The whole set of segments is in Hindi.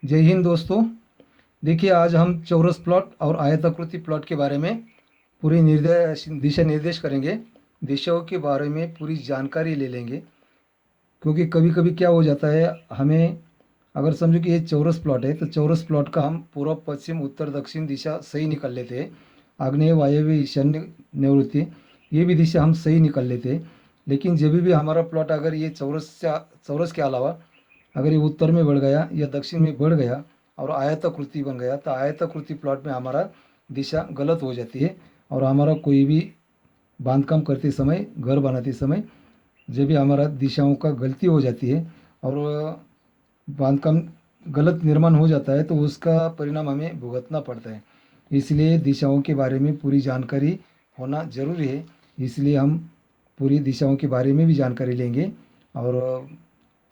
जय हिंद दोस्तों। देखिए, आज हम चौरस प्लॉट और आयताकृति प्लॉट के बारे में पूरी निर्देश दिशा निर्देश करेंगे। दिशाओं के बारे में पूरी जानकारी ले लेंगे, क्योंकि कभी कभी क्या हो जाता है, हमें अगर समझो कि ये चौरस प्लॉट है तो चौरस प्लॉट का हम पूर्व पश्चिम उत्तर दक्षिण दिशा सही निकाल लेते हैं। आग्नेय वायव्य ईशान्य निवृत्ति, ये भी दिशा हम सही निकाल लेते हैं। लेकिन जब भी हमारा प्लॉट अगर ये चौरस के अलावा अगर ये उत्तर में बढ़ गया या दक्षिण में बढ़ गया और आयताकृति बन गया, तो आयताकृति प्लॉट में हमारा दिशा गलत हो जाती है। और हमारा कोई भी बांधकाम करते समय, घर बनाते समय जब भी हमारा दिशाओं का गलती हो जाती है और बांधकाम गलत निर्माण हो जाता है, तो उसका परिणाम हमें भुगतना पड़ता है। इसलिए दिशाओं के बारे में पूरी जानकारी होना जरूरी है। इसलिए हम पूरी दिशाओं के बारे में भी जानकारी लेंगे और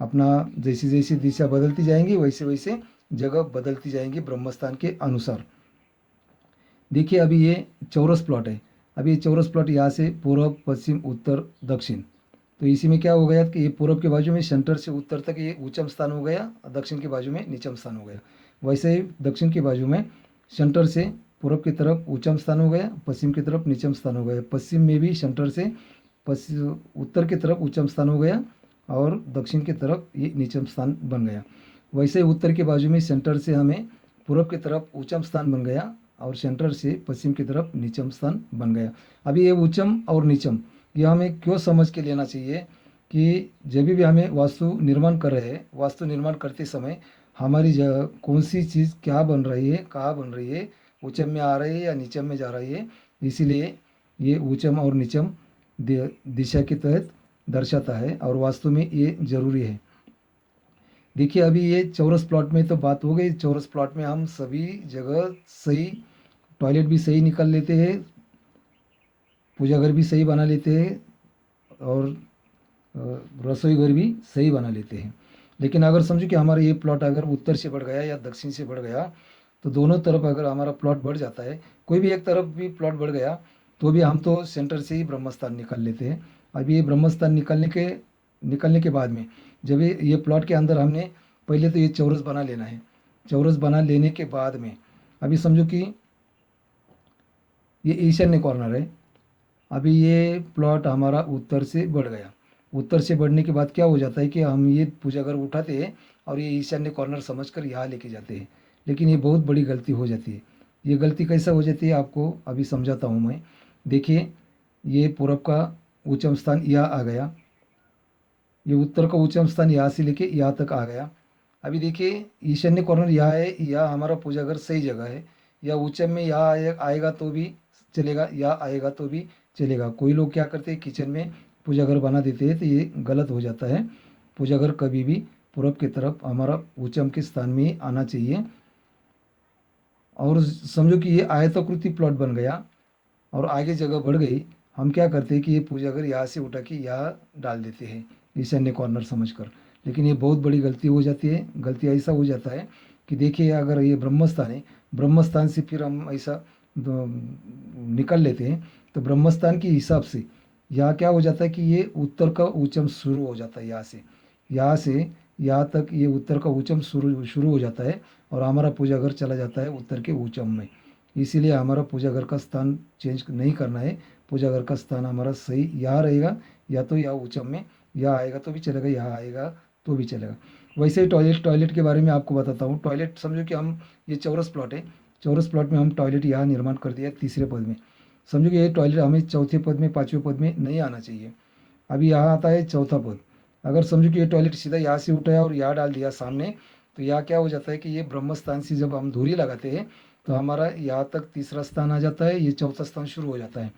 अपना जैसी जैसी दिशा बदलती जाएंगी वैसे वैसे जगह बदलती जाएंगी ब्रह्मस्थान के अनुसार। देखिए, अभी ये चौरस प्लॉट है। अभी ये चौरस प्लॉट यहाँ से पूर्व पश्चिम उत्तर दक्षिण, तो इसी में क्या हो गया कि ये पूर्व के बाजू में सेंटर से उत्तर तक ये उच्चम स्थान हो गया, दक्षिण के बाजू में नीचम स्थान हो गया। वैसे ही दक्षिण के बाजू में सेंटर से पूर्व की तरफ उच्चम स्थान हो गया, पश्चिम की तरफ नीचम स्थान हो गया। पश्चिम में भी सेंटर से पश्चिम उत्तर की तरफ उच्चम स्थान हो गया और दक्षिण की तरफ ये नीचम स्थान बन गया। वैसे ही उत्तर के बाजू में सेंटर से हमें पूर्व की तरफ उच्चम स्थान बन गया और सेंटर से पश्चिम की तरफ नीचम स्थान बन गया। अभी ये उच्चम और नीचम, यह हमें क्यों समझ के लेना चाहिए कि जब भी हमें वास्तु निर्माण कर रहे हैं, वास्तु निर्माण करते समय हमारी जगह कौन सी चीज़ क्या बन रही है, कहाँ बन रही है, उच्चम में आ रही है या नीचम में जा रही है। इसीलिए ये उच्चम और नीचम दिशा के तहत दर्शाता है और वास्तु में ये जरूरी है। देखिए, अभी ये चौरस प्लॉट में तो बात हो गई। चौरस प्लॉट में हम सभी जगह सही, टॉयलेट भी सही निकाल लेते हैं, पूजा घर भी सही बना लेते हैं और रसोई घर भी सही बना लेते हैं। लेकिन अगर समझो कि हमारा ये प्लॉट अगर उत्तर से बढ़ गया या दक्षिण से बढ़ गया, तो दोनों तरफ अगर हमारा प्लॉट बढ़ जाता है, कोई भी एक तरफ भी प्लॉट बढ़ गया, तो भी हम तो सेंटर से ही ब्रह्मस्थान निकाल लेते हैं। अभी ये ब्रह्मस्थान निकलने के बाद में जब ये प्लॉट के अंदर हमने पहले तो ये चौरस बना लेना है। चौरस बना लेने के बाद में अभी समझो कि ये ईशान्य कॉर्नर है। अभी ये प्लॉट हमारा उत्तर से बढ़ गया। उत्तर से बढ़ने के बाद क्या हो जाता है कि हम ये पूजा घर उठाते हैं और ये ईशान्य कॉर्नर समझकर यहाँ लेके जाते हैं। लेकिन ये बहुत बड़ी गलती हो जाती है। ये गलती कैसा हो जाती है आपको अभी समझाता हूँ मैं। देखिए, ये पूरब का उच्चम स्थान यहाँ आ गया, ये उत्तर का उच्चम स्थान यहाँ से लेके यहाँ तक आ गया। अभी देखिए, ईशान्य कॉर्नर यहाँ है, यहाँ हमारा पूजा घर सही जगह है। या उच्चम में यहाँ आएगा तो भी चलेगा, यहाँ आएगा तो भी चलेगा। कोई लोग क्या करते हैं, किचन में पूजा घर बना देते हैं, तो ये गलत हो जाता है। पूजा घर कभी भी पूरब की तरफ हमारा उच्चम के स्थान में ही आना चाहिए। और समझो कि ये आयताकृति प्लॉट बन गया और आगे जगह बढ़ गई, हम क्या करते हैं कि ये पूजा घर यहाँ से उठा के यहाँ डाल देते हैं ईशान्य कॉर्नर समझकर। लेकिन ये बहुत बड़ी गलती हो जाती है। गलती ऐसा हो जाता है कि देखिए, अगर ये ब्रह्मस्थान है, ब्रह्मस्थान से फिर हम ऐसा निकल लेते हैं, तो ब्रह्मस्थान के हिसाब से यहाँ क्या हो जाता है कि ये उत्तर का उच्चम शुरू हो जाता है। यहाँ से यहाँ तक ये उत्तर का उच्चम शुरू शुरू हो जाता है और हमारा पूजा घर चला जाता है उत्तर के उच्चम में। इसीलिए हमारा पूजा घर का स्थान चेंज नहीं करना है। पूजा घर का स्थान हमारा सही यहाँ रहेगा, या तो यहाँ उच्चम में, यहाँ आएगा तो भी चलेगा, यहाँ आएगा तो भी चलेगा। वैसे ही टॉयलेट के बारे में आपको बताता हूँ। टॉयलेट समझो कि हम ये चौरस प्लॉट है, चौरस प्लॉट में हम टॉयलेट यहाँ निर्माण कर दिया तीसरे पद में। समझो कि ये टॉयलेट हमें चौथे पद में, पाँचवें पद में नहीं आना चाहिए। अभी यहाँ आता है चौथा पद। अगर समझो कि ये टॉयलेट सीधा यहाँ से उठाया और यहाँ डाल दिया सामने, तो यहाँ क्या हो जाता है कि ये ब्रह्मस्थान से जब हम धुरी लगाते हैं तो हमारा यहाँ तक तीसरा स्थान आ जाता है, ये चौथा स्थान शुरू हो जाता है।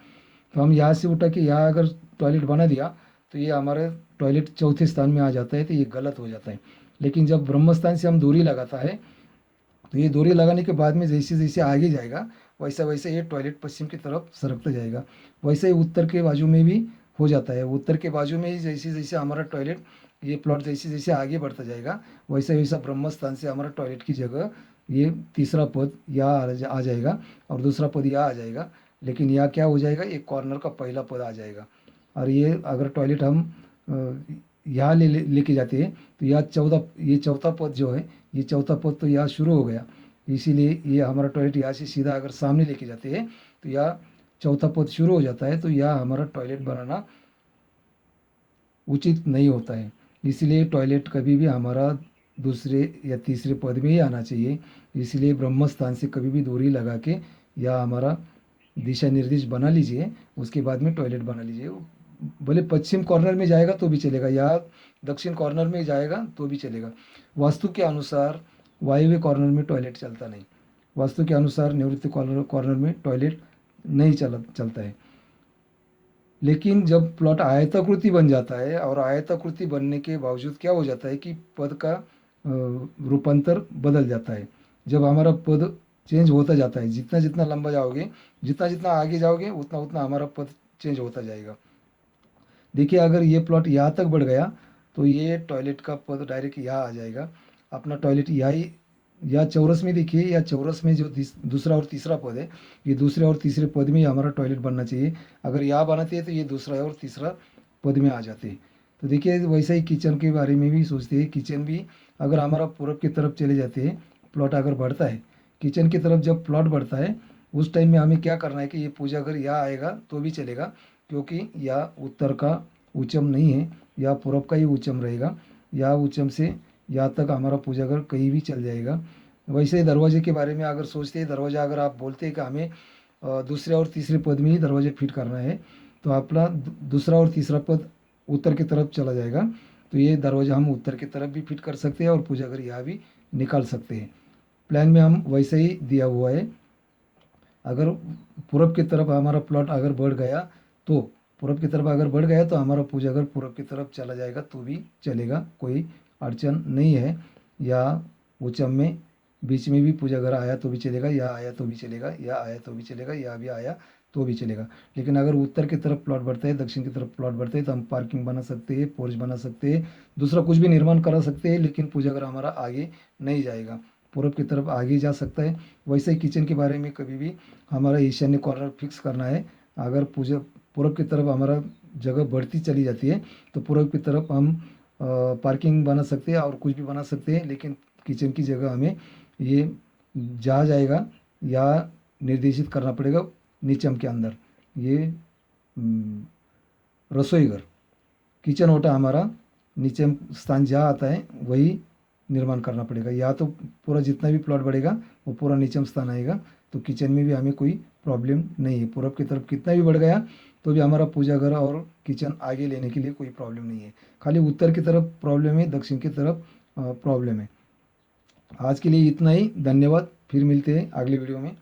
तो हम यहाँ से उठा के यहाँ अगर टॉयलेट बना दिया तो ये हमारे टॉयलेट चौथे स्थान में आ जाता है, तो ये गलत हो जाता है। लेकिन जब ब्रह्मस्थान से हम दूरी लगाता है, तो ये दूरी लगाने के बाद में जैसे जैसे आगे जाएगा वैसा वैसे ये टॉयलेट पश्चिम की तरफ सरकता जाएगा। वैसे ही उत्तर के बाजू में भी हो जाता है। उत्तर के बाजू में ही जैसे जैसे हमारा टॉयलेट, ये प्लॉट जैसे जैसे आगे बढ़ता जाएगा वैसा वैसा ब्रह्म स्थान से हमारा टॉयलेट की जगह ये तीसरा पद यहाँ आ जाएगा और दूसरा पद यहाँ आ जाएगा। लेकिन यहाँ क्या हो जाएगा, एक कॉर्नर का पहला पद आ जाएगा। और ये अगर टॉयलेट हम यहाँ लेके जाते हैं तो यहाँ ये चौथा पद जो है ये चौथा पद तो यहाँ शुरू हो गया, इसीलिए ये हमारा टॉयलेट यहाँ से सीधा अगर सामने लेके जाते हैं तो यहाँ चौथा पद शुरू हो जाता है, तो यहाँ हमारा टॉयलेट बनाना उचित नहीं होता है। इसलिए टॉयलेट कभी भी हमारा दूसरे या तीसरे पद में ही आना चाहिए। इसलिए ब्रह्म स्थान से कभी भी दूरी लगा के या हमारा दिशा निर्देश बना लीजिए, उसके बाद में टॉयलेट बना लीजिए। भले पश्चिम कॉर्नर में जाएगा तो भी चलेगा या दक्षिण कॉर्नर में जाएगा तो भी चलेगा। वास्तु के अनुसार वायव्य कॉर्नर में टॉयलेट चलता नहीं, वास्तु के अनुसार निवृत्ति कॉर्नर में टॉयलेट नहीं चलता है। लेकिन जब प्लॉट आयताकृति बन जाता है और आयताकृति बनने के बावजूद क्या हो जाता है कि पद का रूपांतर बदल जाता है। जब हमारा पद चेंज होता जाता है, जितना जितना लंबा जाओगे, जितना जितना आगे जाओगे, उतना उतना हमारा पद चेंज होता जाएगा। देखिए अगर ये प्लॉट यहाँ तक बढ़ गया तो ये टॉयलेट का पद डायरेक्ट यहाँ आ जाएगा। अपना टॉयलेट यहाँ ही, या चौरस में देखिए, या चौरस में जो दूसरा और तीसरा पद है, ये दूसरे और तीसरे पद में ही हमारा टॉयलेट बनना चाहिए। अगर यहाँ बनाते हैं तो ये दूसरा और तीसरा पद में आ जाते हैं। तो देखिए वैसे ही किचन के बारे में भी सोचते हैं। किचन भी अगर हमारा पूर्व की तरफ चले जाते हैं, प्लॉट अगर बढ़ता है, किचन की तरफ जब प्लॉट बढ़ता है उस टाइम में हमें क्या करना है कि ये पूजा घर यहाँ आएगा तो भी चलेगा, क्योंकि यह उत्तर का उच्चम नहीं है, या पूर्व का ही उच्चम रहेगा। या उच्चम से यहाँ तक हमारा पूजा घर कहीं भी चल जाएगा। वैसे ही दरवाजे के बारे में अगर सोचते हैं, दरवाज़ा अगर आप बोलते हैं कि हमें दूसरे और तीसरे पद में ही दरवाजे फिट करना है, तो अपना दूसरा और तीसरा पद उत्तर की तरफ चला जाएगा। तो ये दरवाज़ा हम उत्तर की तरफ भी फिट कर सकते हैं और पूजा घर यहाँ भी निकाल सकते हैं। प्लान में हम वैसे ही दिया हुआ है। अगर पूरब की तरफ हमारा प्लॉट अगर बढ़ गया, तो पूरब की तरफ अगर बढ़ गया तो हमारा पूजा घर पूरब की तरफ चला जाएगा तो भी चलेगा, कोई अड़चन नहीं है। या उच्चम में बीच में भी पूजा घर आया तो भी चलेगा, या आया तो भी चलेगा, या आया तो भी चलेगा, या भी आया तो भी चलेगा। लेकिन अगर उत्तर की तरफ प्लॉट बढ़ता है, दक्षिण की तरफ प्लॉट बढ़ता है, तो हम पार्किंग बना सकते हैं, पोर्च बना सकते हैं, दूसरा कुछ भी निर्माण करा सकते हैं, लेकिन पूजा घर हमारा आगे नहीं जाएगा, पूरब की तरफ आगे जा सकता है। वैसे ही किचन के बारे में कभी भी हमारा ईशान्य कॉर्नर फिक्स करना है। अगर पूजा पूरब की तरफ हमारा जगह बढ़ती चली जाती है तो पूरब की तरफ हम पार्किंग बना सकते हैं और कुछ भी बना सकते हैं, लेकिन किचन की जगह हमें ये जा जाएगा या निर्देशित करना पड़ेगा नीचम के अंदर। ये रसोई घर, किचन ओटा हमारा नीचे स्थान जहाँ आता है वही निर्माण करना पड़ेगा। या तो पूरा जितना भी प्लॉट बढ़ेगा वो पूरा नीचम स्थान आएगा, तो किचन में भी हमें कोई प्रॉब्लम नहीं है। पूरब की तरफ कितना भी बढ़ गया तो भी हमारा पूजा घर और किचन आगे लेने के लिए कोई प्रॉब्लम नहीं है। खाली उत्तर की तरफ प्रॉब्लम है, दक्षिण की तरफ प्रॉब्लम है। आज के लिए इतना ही, धन्यवाद। फिर मिलते हैं अगले वीडियो में।